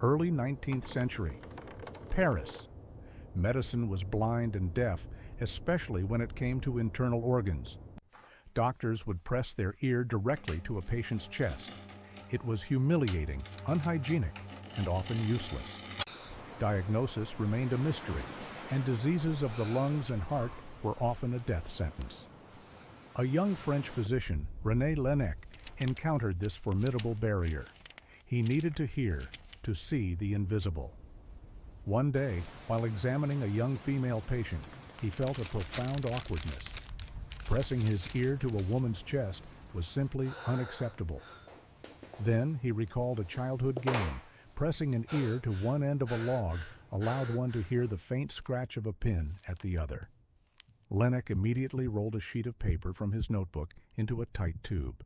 Early 19th century. Paris. Medicine was blind and deaf, especially when it came to internal organs. Doctors would press their ear directly to a patient's chest. It was humiliating, unhygienic, and often useless. Diagnosis remained a mystery, and diseases of the lungs and heart were often a death sentence. A young French physician, René Laennec, encountered this formidable barrier. He needed to hear, to see the invisible. One day, while examining a young female patient, he felt a profound awkwardness. Pressing his ear to a woman's chest was simply unacceptable. Then he recalled a childhood game. Pressing an ear to one end of a log allowed one to hear the faint scratch of a pin at the other. Laennec immediately rolled a sheet of paper from his notebook into a tight tube.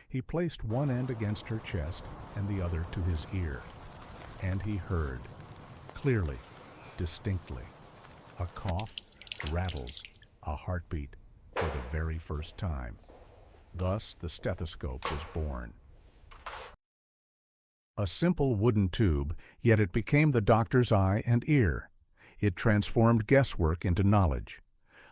He placed one end against her chest and the other to his ear. And he heard, clearly, distinctly, a cough, rattles, a heartbeat for the very first time. Thus the stethoscope was born. A simple wooden tube, yet it became the doctor's eye and ear. It transformed guesswork into knowledge.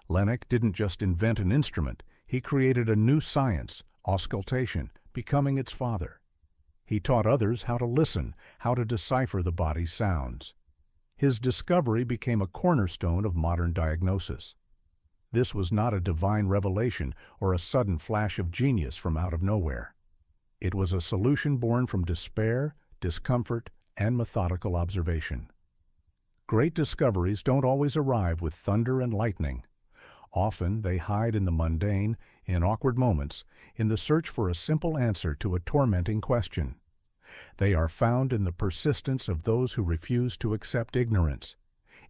Laennec didn't just invent an instrument, he created a new science, auscultation, becoming its father. He taught others how to listen, how to decipher the body's sounds. His discovery became a cornerstone of modern diagnosis. This was not a divine revelation or a sudden flash of genius from out of nowhere. It was a solution born from despair, discomfort, and methodical observation. Great discoveries don't always arrive with thunder and lightning. Often they hide in the mundane, in awkward moments, in the search for a simple answer to a tormenting question. They are found in the persistence of those who refuse to accept ignorance.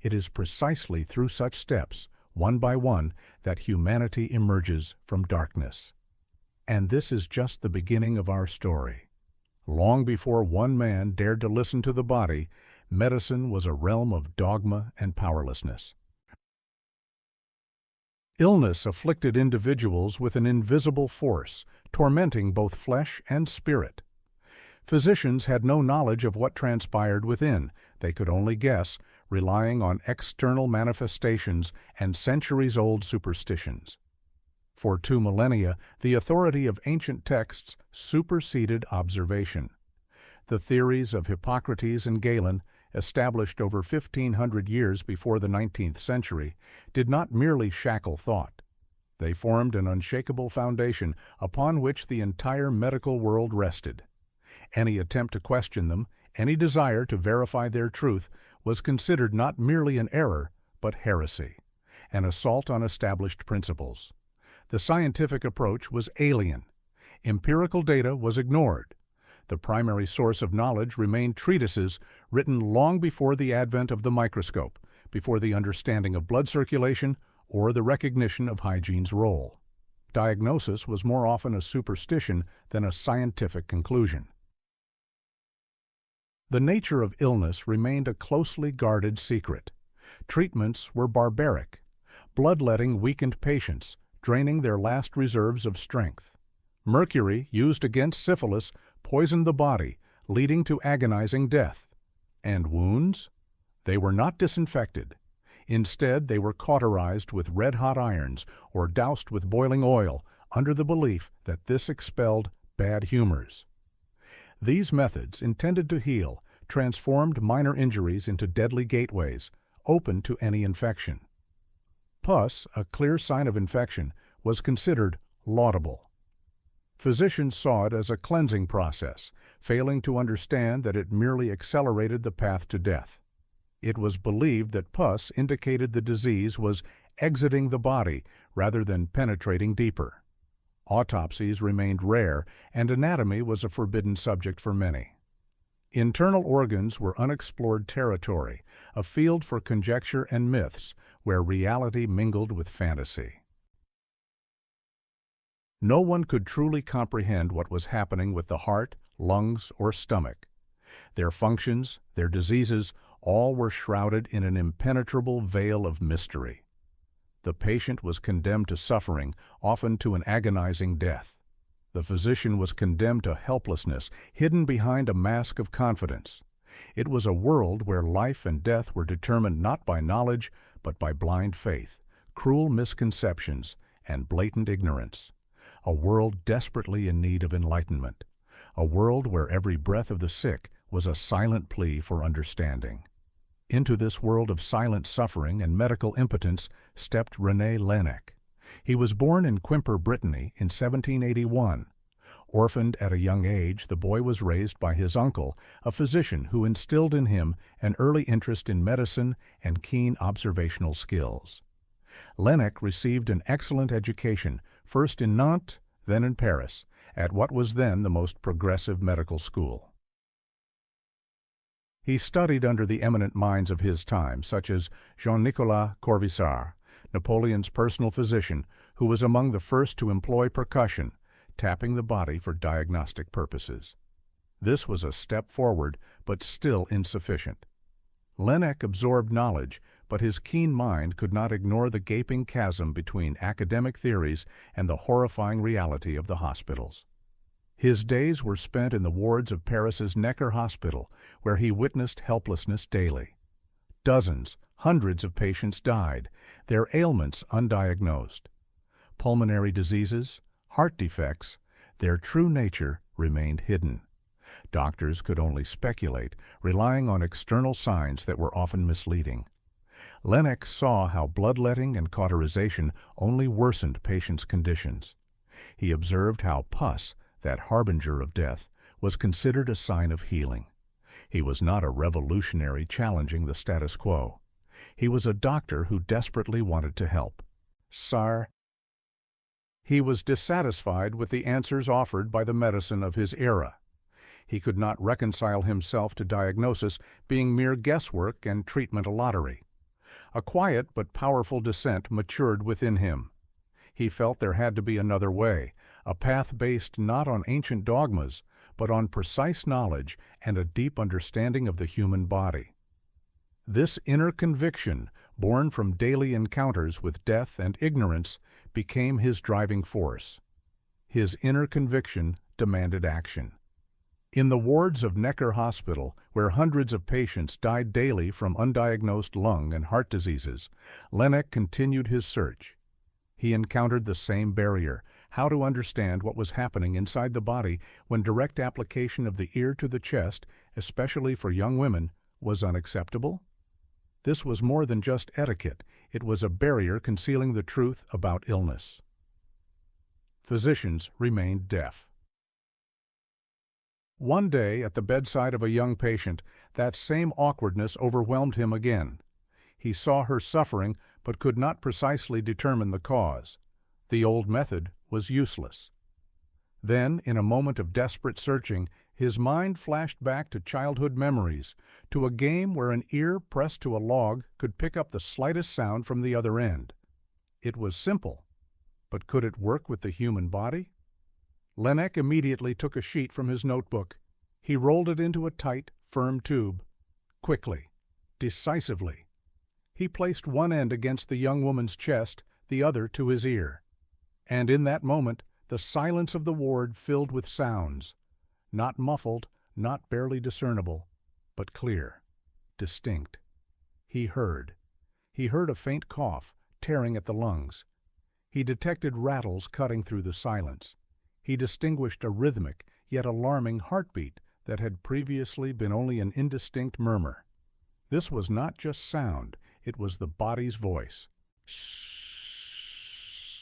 It is precisely through such steps, one by one, that humanity emerges from darkness. And this is just the beginning of our story. Long before one man dared to listen to the body, medicine was a realm of dogma and powerlessness. Illness afflicted individuals with an invisible force, tormenting both flesh and spirit. Physicians had no knowledge of what transpired within. They could only guess, relying on external manifestations and centuries-old superstitions. For 2 millennia, the authority of ancient texts superseded observation. The theories of Hippocrates and Galen, established over 1,500 years before the 19th century, did not merely shackle thought. They formed an unshakable foundation upon which the entire medical world rested. Any attempt to question them, any desire to verify their truth, was considered not merely an error, but heresy, an assault on established principles. The scientific approach was alien. Empirical data was ignored. The primary source of knowledge remained treatises written long before the advent of the microscope, before the understanding of blood circulation, or the recognition of hygiene's role. Diagnosis was more often a superstition than a scientific conclusion. The nature of illness remained a closely guarded secret. Treatments were barbaric. Bloodletting weakened patients, draining their last reserves of strength. Mercury, used against syphilis, poisoned the body, leading to agonizing death. And wounds? They were not disinfected. Instead, they were cauterized with red-hot irons or doused with boiling oil, under the belief that this expelled bad humors. These methods, intended to heal, transformed minor injuries into deadly gateways, open to any infection. Pus, a clear sign of infection, was considered laudable. Physicians saw it as a cleansing process, failing to understand that it merely accelerated the path to death. It was believed that pus indicated the disease was exiting the body rather than penetrating deeper. Autopsies remained rare, and anatomy was a forbidden subject for many. Internal organs were unexplored territory, a field for conjecture and myths, where reality mingled with fantasy. No one could truly comprehend what was happening with the heart, lungs, or stomach. Their functions, their diseases, all were shrouded in an impenetrable veil of mystery. The patient was condemned to suffering, often to an agonizing death. The physician was condemned to helplessness, hidden behind a mask of confidence. It was a world where life and death were determined not by knowledge, but by blind faith, cruel misconceptions, and blatant ignorance. A world desperately in need of enlightenment. A world where every breath of the sick was a silent plea for understanding. Into this world of silent suffering and medical impotence stepped René Laennec. He was born in Quimper, Brittany, in 1781. Orphaned at a young age, the boy was raised by his uncle, a physician who instilled in him an early interest in medicine and keen observational skills. Laennec received an excellent education, first in Nantes, then in Paris, at what was then the most progressive medical school. He studied under the eminent minds of his time, such as Jean-Nicolas Corvisart, Napoleon's personal physician, who was among the first to employ percussion, tapping the body for diagnostic purposes. This was a step forward, but still insufficient. Laennec absorbed knowledge, but his keen mind could not ignore the gaping chasm between academic theories and the horrifying reality of the hospitals. His days were spent in the wards of Paris's Necker Hospital, where he witnessed helplessness daily. Dozens, hundreds of patients died, their ailments undiagnosed. Pulmonary diseases, heart defects, their true nature remained hidden. Doctors could only speculate, relying on external signs that were often misleading. Laennec saw how bloodletting and cauterization only worsened patients' conditions. He observed how pus, that harbinger of death, was considered a sign of healing. He was not a revolutionary challenging the status quo. He was a doctor who desperately wanted to help. He was dissatisfied with the answers offered by the medicine of his era. He could not reconcile himself to diagnosis being mere guesswork and treatment a lottery. A quiet but powerful dissent matured within him. He felt there had to be another way, a path based not on ancient dogmas, but on precise knowledge and a deep understanding of the human body. This inner conviction, born from daily encounters with death and ignorance, became his driving force. His inner conviction demanded action. In the wards of Necker Hospital, where hundreds of patients died daily from undiagnosed lung and heart diseases, Laennec continued his search. He encountered the same barrier, how to understand what was happening inside the body when direct application of the ear to the chest, especially for young women, was unacceptable. This was more than just etiquette, it was a barrier concealing the truth about illness. Physicians remained deaf. One day, at the bedside of a young patient, that same awkwardness overwhelmed him again. He saw her suffering, but could not precisely determine the cause. The old method was useless. Then, in a moment of desperate searching, his mind flashed back to childhood memories, to a game where an ear pressed to a log could pick up the slightest sound from the other end. It was simple, but could it work with the human body? Laennec immediately took a sheet from his notebook. He rolled it into a tight, firm tube. Quickly, decisively. He placed one end against the young woman's chest, the other to his ear. And in that moment, the silence of the ward filled with sounds, not muffled, not barely discernible, but clear, distinct. He heard. He heard a faint cough, tearing at the lungs. He detected rattles cutting through the silence. He distinguished a rhythmic, yet alarming heartbeat that had previously been only an indistinct murmur. This was not just sound, it was the body's voice.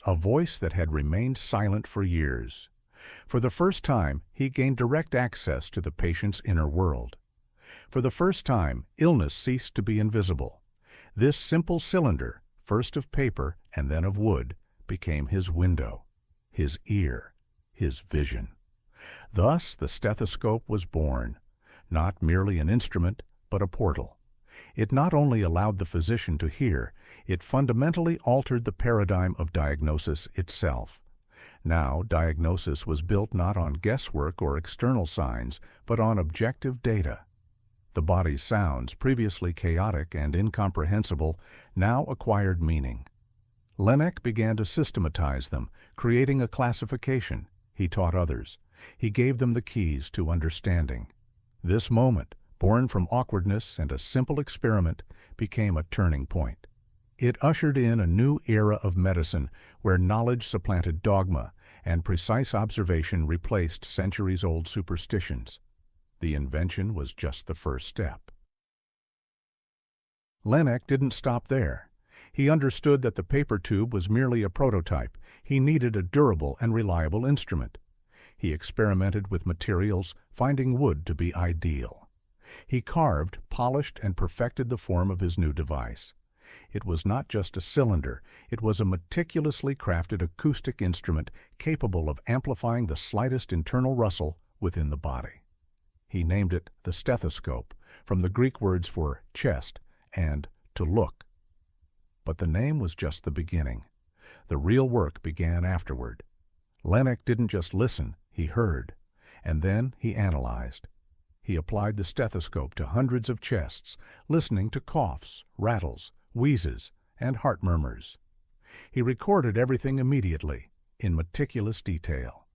A voice that had remained silent for years. For the first time, he gained direct access to the patient's inner world. For the first time, illness ceased to be invisible. This simple cylinder, first of paper and then of wood, became his window, his ear, his vision. Thus the stethoscope was born, not merely an instrument, but a portal. It not only allowed the physician to hear, it fundamentally altered the paradigm of diagnosis itself. Now, diagnosis was built not on guesswork or external signs, but on objective data. The body's sounds, previously chaotic and incomprehensible, now acquired meaning. Laennec began to systematize them, creating a classification. He taught others. He gave them the keys to understanding. This moment, born from awkwardness and a simple experiment, became a turning point. It ushered in a new era of medicine where knowledge supplanted dogma and precise observation replaced centuries-old superstitions. The invention was just the first step. Laennec didn't stop there. He understood that the paper tube was merely a prototype. He needed a durable and reliable instrument. He experimented with materials, finding wood to be ideal. He carved, polished, and perfected the form of his new device. It was not just a cylinder, it was a meticulously crafted acoustic instrument capable of amplifying the slightest internal rustle within the body. He named it the stethoscope, from the Greek words for chest and to look. But the name was just the beginning. The real work began afterward. Laennec didn't just listen, he heard, and then he analyzed. He applied the stethoscope to hundreds of chests, listening to coughs, rattles, wheezes, and heart murmurs. He recorded everything immediately, in meticulous detail.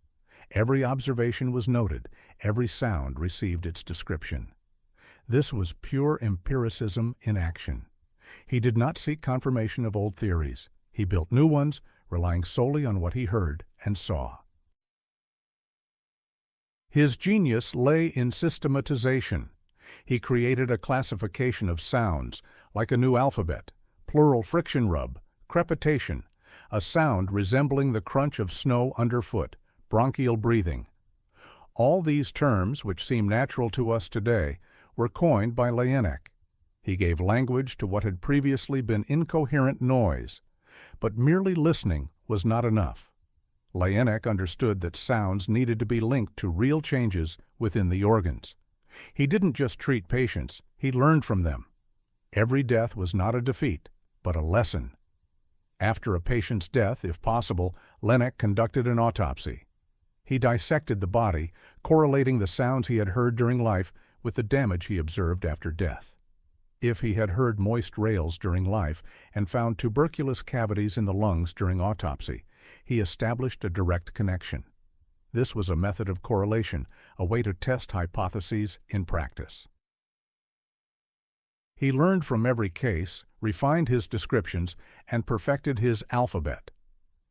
Every observation was noted, every sound received its description. This was pure empiricism in action. He did not seek confirmation of old theories. He built new ones, relying solely on what he heard and saw. His genius lay in systematization. He created a classification of sounds, like a new alphabet, pleural friction rub, crepitation, a sound resembling the crunch of snow underfoot, bronchial breathing. All these terms, which seem natural to us today, were coined by Laennec. He gave language to what had previously been incoherent noise. But merely listening was not enough. Laennec understood that sounds needed to be linked to real changes within the organs. He didn't just treat patients, he learned from them. Every death was not a defeat, but a lesson. After a patient's death, if possible, Laennec conducted an autopsy. He dissected the body, correlating the sounds he had heard during life with the damage he observed after death. If he had heard moist rales during life and found tuberculous cavities in the lungs during autopsy, he established a direct connection. This was a method of correlation, a way to test hypotheses in practice. He learned from every case, refined his descriptions, and perfected his alphabet.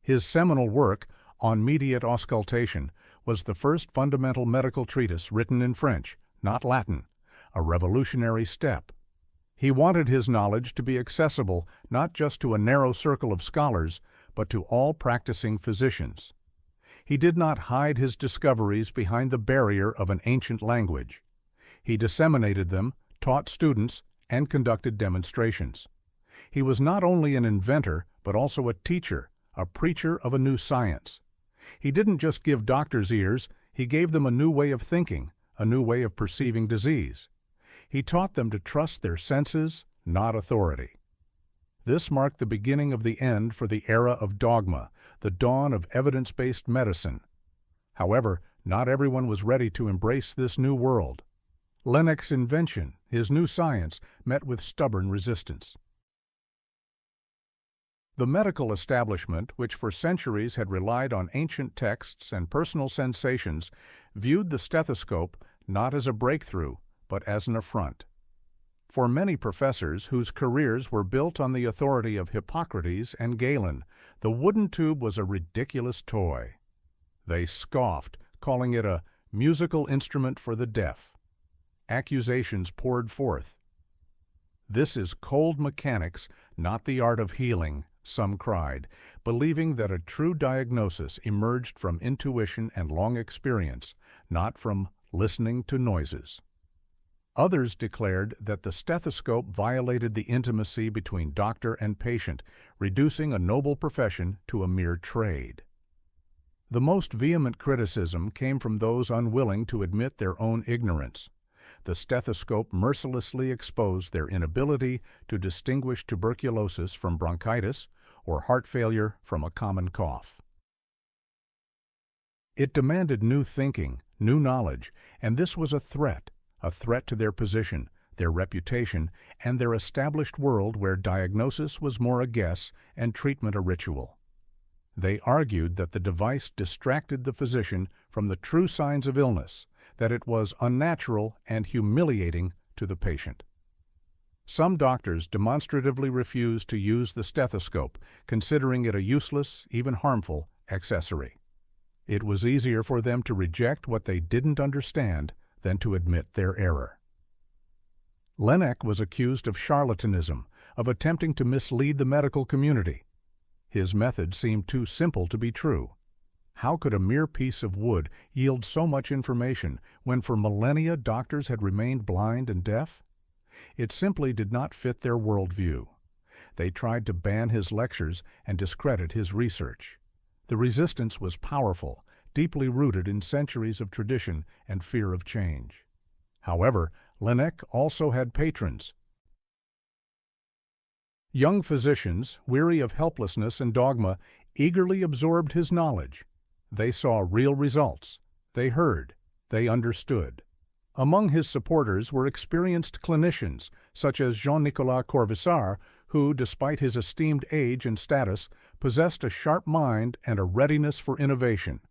His seminal work, on Mediate Auscultation, was the first fundamental medical treatise written in French, not Latin, a revolutionary step. He wanted his knowledge to be accessible not just to a narrow circle of scholars, but to all practicing physicians. He did not hide his discoveries behind the barrier of an ancient language. He disseminated them, taught students, and conducted demonstrations. He was not only an inventor, but also a teacher, a preacher of a new science. He didn't just give doctors ears, he gave them a new way of thinking, a new way of perceiving disease. He taught them to trust their senses, not authority. This marked the beginning of the end for the era of dogma, the dawn of evidence-based medicine. However, not everyone was ready to embrace this new world. Laennec's invention, his new science, met with stubborn resistance. The medical establishment, which for centuries had relied on ancient texts and personal sensations, viewed the stethoscope not as a breakthrough, but as an affront. For many professors whose careers were built on the authority of Hippocrates and Galen, the wooden tube was a ridiculous toy. They scoffed, calling it a musical instrument for the deaf. Accusations poured forth. "This is cold mechanics, not the art of healing," some cried, believing that a true diagnosis emerged from intuition and long experience, not from listening to noises. Others declared that the stethoscope violated the intimacy between doctor and patient, reducing a noble profession to a mere trade. The most vehement criticism came from those unwilling to admit their own ignorance. The stethoscope mercilessly exposed their inability to distinguish tuberculosis from bronchitis or heart failure from a common cough. It demanded new thinking, new knowledge, and this was a threat to their position, their reputation, and their established world where diagnosis was more a guess and treatment a ritual. They argued that the device distracted the physician from the true signs of illness, that it was unnatural and humiliating to the patient. Some doctors demonstratively refused to use the stethoscope, considering it a useless, even harmful, accessory. It was easier for them to reject what they didn't understand than to admit their error. Laennec was accused of charlatanism, of attempting to mislead the medical community. His method seemed too simple to be true. How could a mere piece of wood yield so much information when for millennia doctors had remained blind and deaf? It simply did not fit their worldview. They tried to ban his lectures and discredit his research. The resistance was powerful, deeply rooted in centuries of tradition and fear of change. However, Laennec also had patrons. Young physicians, weary of helplessness and dogma, eagerly absorbed his knowledge. They saw real results. They heard. They understood. Among his supporters were experienced clinicians, such as Jean-Nicolas Corvisart, who, despite his esteemed age and status, possessed a sharp mind and a readiness for innovation.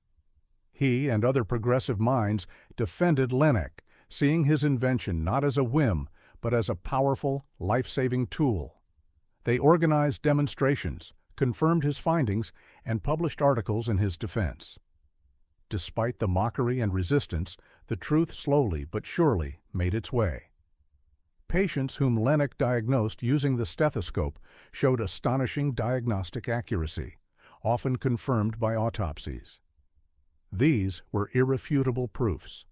He and other progressive minds defended Laennec, seeing his invention not as a whim, but as a powerful, life-saving tool. They organized demonstrations, confirmed his findings, and published articles in his defense. Despite the mockery and resistance, the truth slowly but surely made its way. Patients whom Laennec diagnosed using the stethoscope showed astonishing diagnostic accuracy, often confirmed by autopsies. These were irrefutable proofs.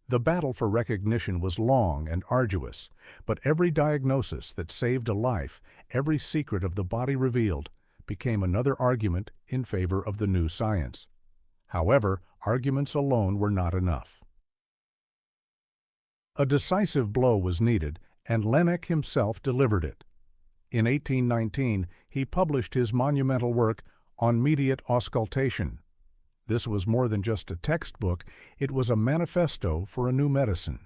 The battle for recognition was long and arduous, but every diagnosis that saved a life, every secret of the body revealed, became another argument in favor of the new science. However, arguments alone were not enough. A decisive blow was needed, and Laennec himself delivered it. In 1819, he published his monumental work on Mediate Auscultation. This was more than just a textbook, it was a manifesto for a new medicine.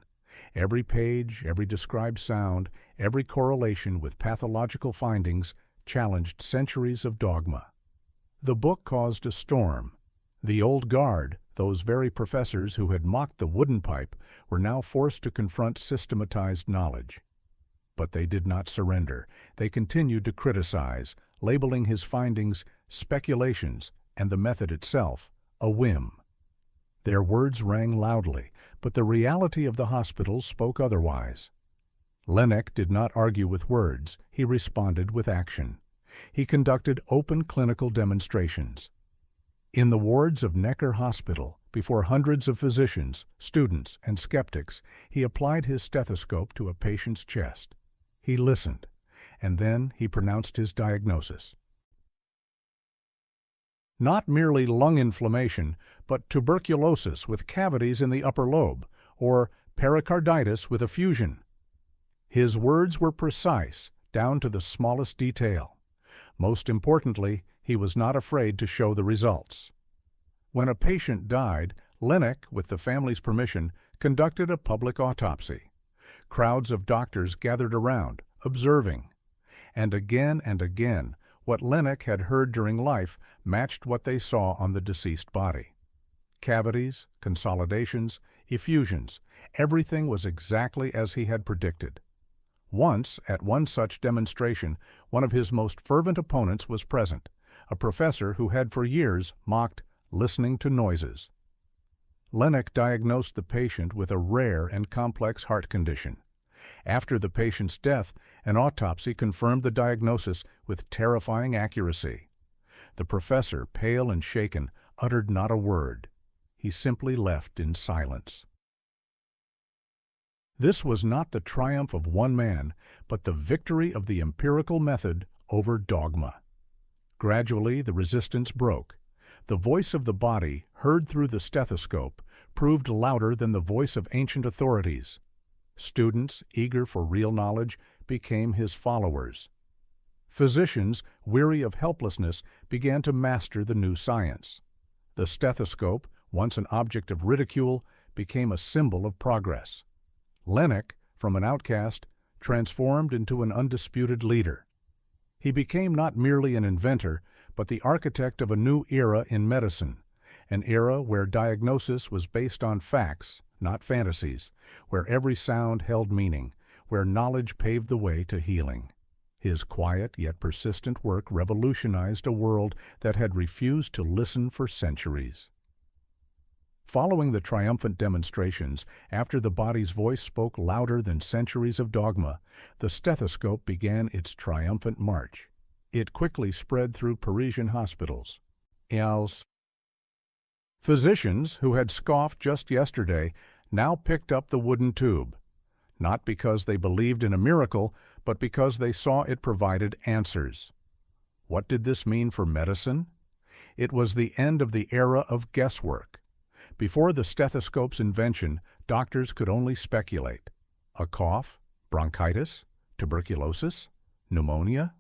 Every page, every described sound, every correlation with pathological findings challenged centuries of dogma. The book caused a storm. The old guard, those very professors who had mocked the wooden pipe, were now forced to confront systematized knowledge. But they did not surrender. They continued to criticize, labeling his findings speculations and the method itself a whim. Their words rang loudly, but the reality of the hospitals spoke otherwise. Laennec did not argue with words, he responded with action. He conducted open clinical demonstrations. In the wards of Necker Hospital, before hundreds of physicians, students, and skeptics, he applied his stethoscope to a patient's chest. He listened, and then he pronounced his diagnosis. Not merely lung inflammation, but tuberculosis with cavities in the upper lobe, or pericarditis with effusion. His words were precise, down to the smallest detail. Most importantly, he was not afraid to show the results. When a patient died, Laennec, with the family's permission, conducted a public autopsy. Crowds of doctors gathered around, observing. And again, what Laennec had heard during life matched what they saw on the deceased body. Cavities, consolidations, effusions, everything was exactly as he had predicted. Once, at one such demonstration, one of his most fervent opponents was present, a professor who had for years mocked listening to noises. Laennec diagnosed the patient with a rare and complex heart condition. After the patient's death, an autopsy confirmed the diagnosis with terrifying accuracy. The professor, pale and shaken, uttered not a word. He simply left in silence. This was not the triumph of one man, but the victory of the empirical method over dogma. Gradually, the resistance broke. The voice of the body, heard through the stethoscope, proved louder than the voice of ancient authorities. Students, eager for real knowledge, became his followers. Physicians, weary of helplessness, began to master the new science. The stethoscope, once an object of ridicule, became a symbol of progress. Laennec, from an outcast, transformed into an undisputed leader. He became not merely an inventor, but the architect of a new era in medicine, an era where diagnosis was based on facts, not fantasies, where every sound held meaning, where knowledge paved the way to healing. His quiet yet persistent work revolutionized a world that had refused to listen for centuries. Following the triumphant demonstrations, after the body's voice spoke louder than centuries of dogma, the stethoscope began its triumphant march. It quickly spread through Parisian hospitals. Rales. Physicians who had scoffed just yesterday now picked up the wooden tube, not because they believed in a miracle, but because they saw it provided answers. What did this mean for medicine? It was the end of the era of guesswork. Before the stethoscope's invention, doctors could only speculate. A cough, bronchitis, tuberculosis, pneumonia,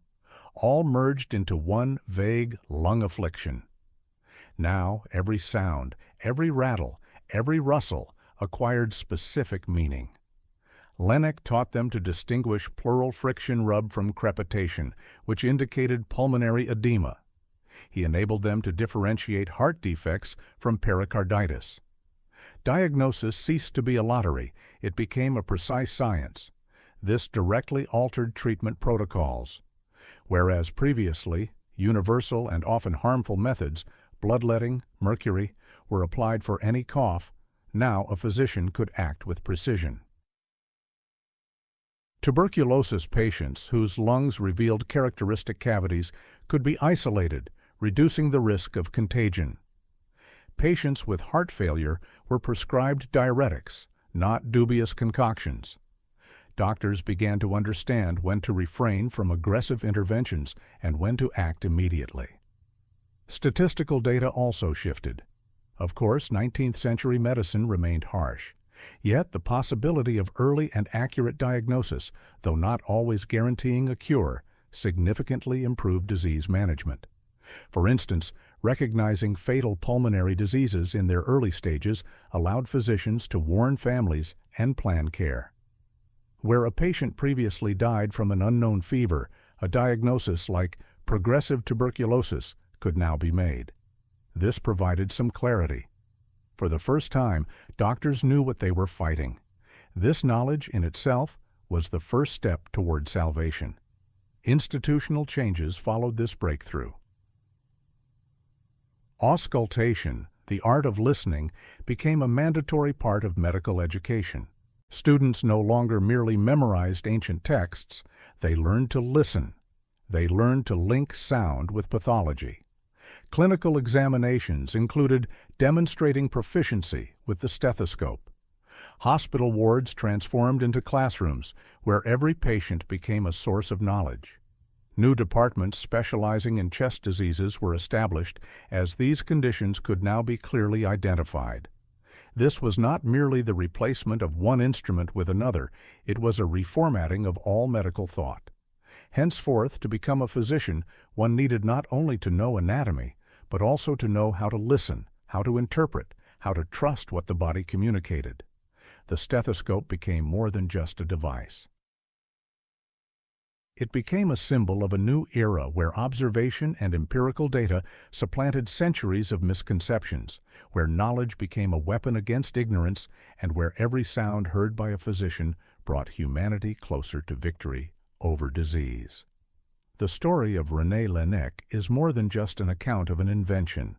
all merged into one vague lung affliction. Now every sound, every rattle, every rustle acquired specific meaning. Laennec taught them to distinguish pleural friction rub from crepitation, which indicated pulmonary edema. He enabled them to differentiate heart defects from pericarditis. Diagnosis ceased to be a lottery. It became a precise science. This directly altered treatment protocols. Whereas previously, universal and often harmful methods, bloodletting, mercury, were applied for any cough, now a physician could act with precision. Tuberculosis patients whose lungs revealed characteristic cavities could be isolated, reducing the risk of contagion. Patients with heart failure were prescribed diuretics, not dubious concoctions. Doctors began to understand when to refrain from aggressive interventions and when to act immediately. Statistical data also shifted. Of course, 19th century medicine remained harsh. Yet the possibility of early and accurate diagnosis, though not always guaranteeing a cure, significantly improved disease management. For instance, recognizing fatal pulmonary diseases in their early stages allowed physicians to warn families and plan care. Where a patient previously died from an unknown fever, a diagnosis like progressive tuberculosis could now be made. This provided some clarity. For the first time, doctors knew what they were fighting. This knowledge in itself was the first step toward salvation. Institutional changes followed this breakthrough. Auscultation, the art of listening, became a mandatory part of medical education. Students no longer merely memorized ancient texts, they learned to listen. They learned to link sound with pathology. Clinical examinations included demonstrating proficiency with the stethoscope. Hospital wards transformed into classrooms where every patient became a source of knowledge. New departments specializing in chest diseases were established as these conditions could now be clearly identified. This was not merely the replacement of one instrument with another, it was a reformatting of all medical thought. Henceforth, to become a physician, one needed not only to know anatomy, but also to know how to listen, how to interpret, how to trust what the body communicated. The stethoscope became more than just a device. It became a symbol of a new era where observation and empirical data supplanted centuries of misconceptions, where knowledge became a weapon against ignorance, and where every sound heard by a physician brought humanity closer to victory over disease. The story of René Laennec is more than just an account of an invention.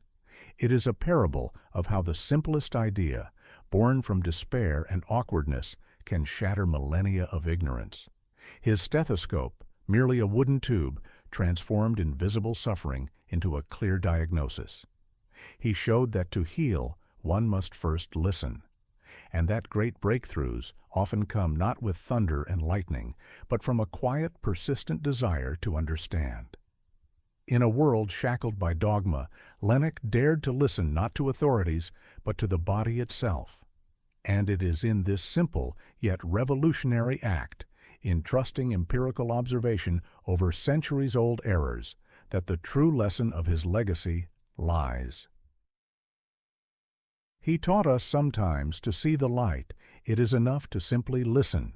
It is a parable of how the simplest idea, born from despair and awkwardness, can shatter millennia of ignorance. His stethoscope, merely a wooden tube, transformed invisible suffering into a clear diagnosis. He showed that to heal, one must first listen, and that great breakthroughs often come not with thunder and lightning, but from a quiet, persistent desire to understand. In a world shackled by dogma, Laennec dared to listen not to authorities, but to the body itself. And it is in this simple yet revolutionary act, in trusting empirical observation over centuries-old errors, that the true lesson of his legacy lies. He taught us sometimes to see the light. It is enough to simply listen.